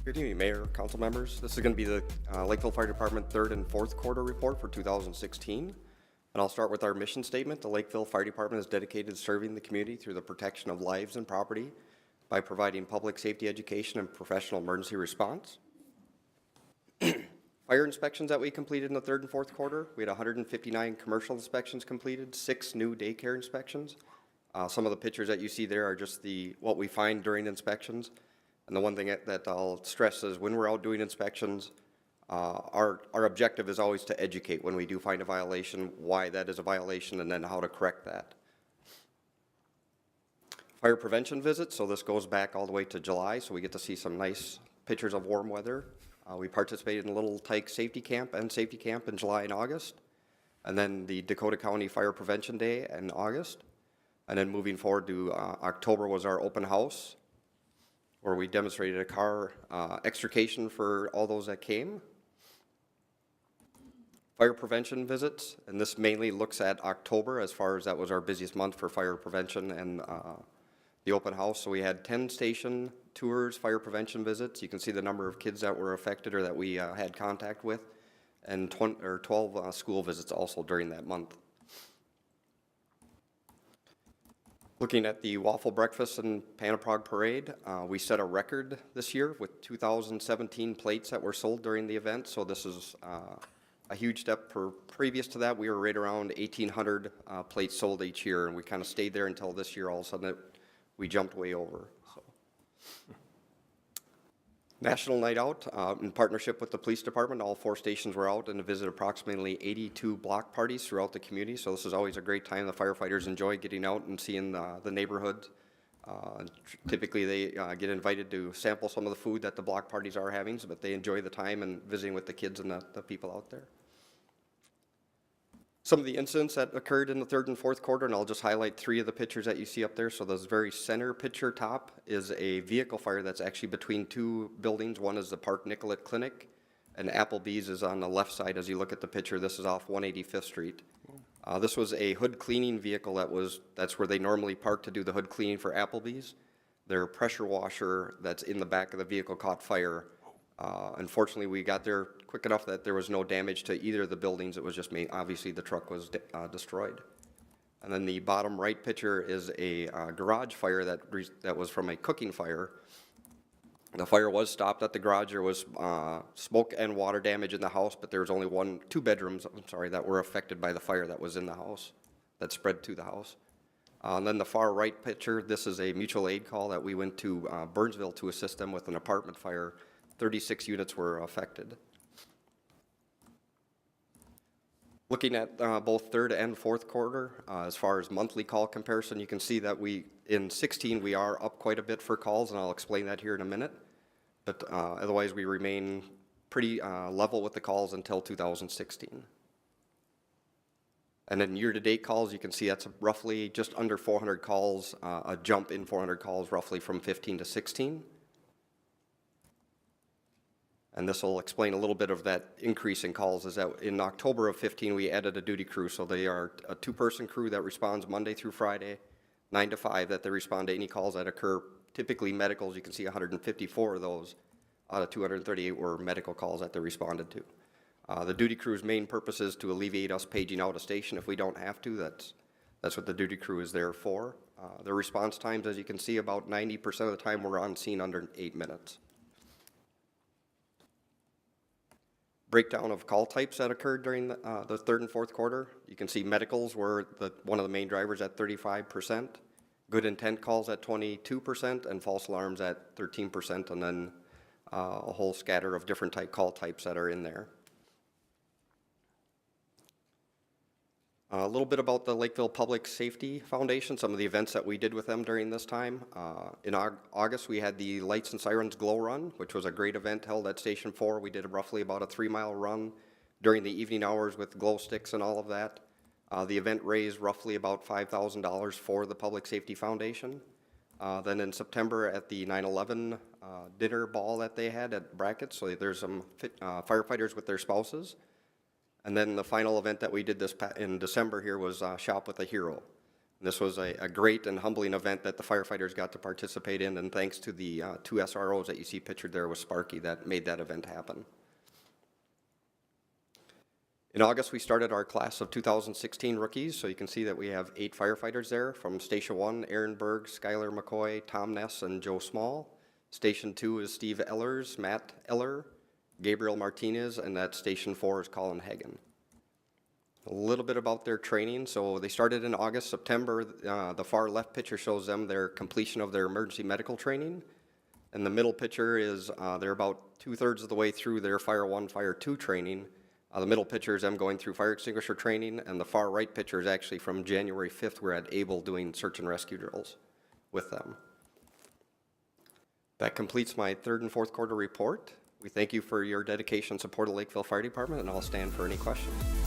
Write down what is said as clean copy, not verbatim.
Good evening, Mayor, council members. This is going to be the Lakeville Fire Department third and fourth quarter report for 2016. And I'll start with our mission statement. The Lakeville Fire Department is dedicated to serving the community through the protection of lives and property by providing public safety education and professional emergency response. Fire inspections that we completed in the third and fourth quarter, we had 159 commercial inspections completed, 6 new daycare inspections. Some of the pictures that you see there are just what we find during inspections. And the one thing that I'll stress is when we're out doing inspections, our objective is always to educate when we do find a violation, why that is a violation, and then how to correct that. Fire prevention visits, so this goes back all the way to July, so we get to see some nice pictures of warm weather. We participated in Little Tyke Safety Camp and Safety Camp in July and August, and then the Dakota County Fire Prevention Day in August. And then moving forward to October was our open house, where we demonstrated a car extrication for all those that came. Fire prevention visits, and this mainly looks at October as far as that was our busiest month for fire prevention and the open house. So we had 10 station tours, fire prevention visits. You can see the number of kids that were affected or that we had contact with, and 12 school visits also during that month. Looking at the waffle breakfast and Panaprog parade, we set a record this year with 2,017 plates that were sold during the event. So this is a huge step. Previous to that, we were right around 1,800 plates sold each year, and we kind of stayed there until this year. All of a sudden, we jumped way over. So. National Night Out, in partnership with the police department, all 4 stations were out and visited approximately 82 block parties throughout the community. So this is always a great time. The firefighters enjoy getting out and seeing the neighborhood. Typically they get invited to sample some of the food that the block parties are having, but they enjoy the time and visiting with the kids and the people out there. Some of the incidents that occurred in the third and fourth quarter, and I'll just highlight 3 of the pictures that you see up there. So this very center picture top is a vehicle fire that's actually between 2 buildings. One is the Park Nicollet Clinic, and Applebee's is on the left side as you look at the picture. This is off 185th Street. This was a hood cleaning vehicle that's where they normally park to do the hood cleaning for Applebee's. Their pressure washer that's in the back of the vehicle caught fire. Unfortunately, we got there quick enough that there was no damage to either of the buildings. It was just obviously the truck was destroyed. And then the bottom right picture is a garage fire that was from a cooking fire. The fire was stopped at the garage. There was smoke and water damage in the house, but there was only 2 bedrooms, that were affected by the fire that was in the house, that spread to the house. And then the far right picture, this is a mutual aid call that we went to Burnsville to assist them with an apartment fire. 36 units were affected. Looking at both third and fourth quarter, as far as monthly call comparison, you can see that in 16 we are up quite a bit for calls, and I'll explain that here in a minute. But otherwise we remain pretty level with the calls until 2016. And then year-to-date calls, you can see that's roughly just under 400 calls, a jump in 400 calls roughly from 15 to 16. And this will explain a little bit of that increase in calls, is that in October of 15 we added a duty crew. So they are a 2-person crew that responds Monday through Friday, 9 to 5, that they respond to any calls that occur. Typically medicals, you can see 154 of those out of 238 were medical calls that they responded to. The duty crew's main purpose is to alleviate us paging out a station if we don't have to. That's what the duty crew is there for. Their response times, as you can see, about 90% of the time we're on scene under 8 minutes. Breakdown of call types that occurred during the third and fourth quarter. You can see medicals were one of the main drivers at 35%, good intent calls at 22%, and false alarms at 13%, and then a whole scatter of different call types that are in there. A little bit about the Lakeville Public Safety Foundation, some of the events that we did with them during this time. In August, we had the Lights and Sirens Glow Run, which was a great event held at Station 4. We did roughly about a 3-mile run during the evening hours with glow sticks and all of that. The event raised roughly about $5,000 for the Public Safety Foundation. Then in September at the 9/11 dinner ball that they had at Brackett, so there's some firefighters with their spouses. And then the final event that we did in December here was Shop with a Hero. This was a great and humbling event that the firefighters got to participate in, and thanks to the two SROs that you see pictured there with Sparky that made that event happen. In August, we started our class of 2016 rookies, so you can see that we have 8 firefighters there from Station 1, Aaron Berg, Skylar McCoy, Tom Ness, and Joe Small. Station 2 is Steve Ellers, Matt Eller, Gabriel Martinez, and at Station 4 is Colin Hagan. A little bit about their training. So they started in August, September. The far left picture shows them their completion of their emergency medical training. And the middle picture is they're about 2/3 of the way through their Fire 1, Fire 2 training. The middle picture is them going through fire extinguisher training, and the far right picture is actually from January 5th. We're at Able doing search and rescue drills with them. That completes my 3rd and 4th quarter report. We thank you for your dedication and support of Lakeville Fire Department, and I'll stand for any questions.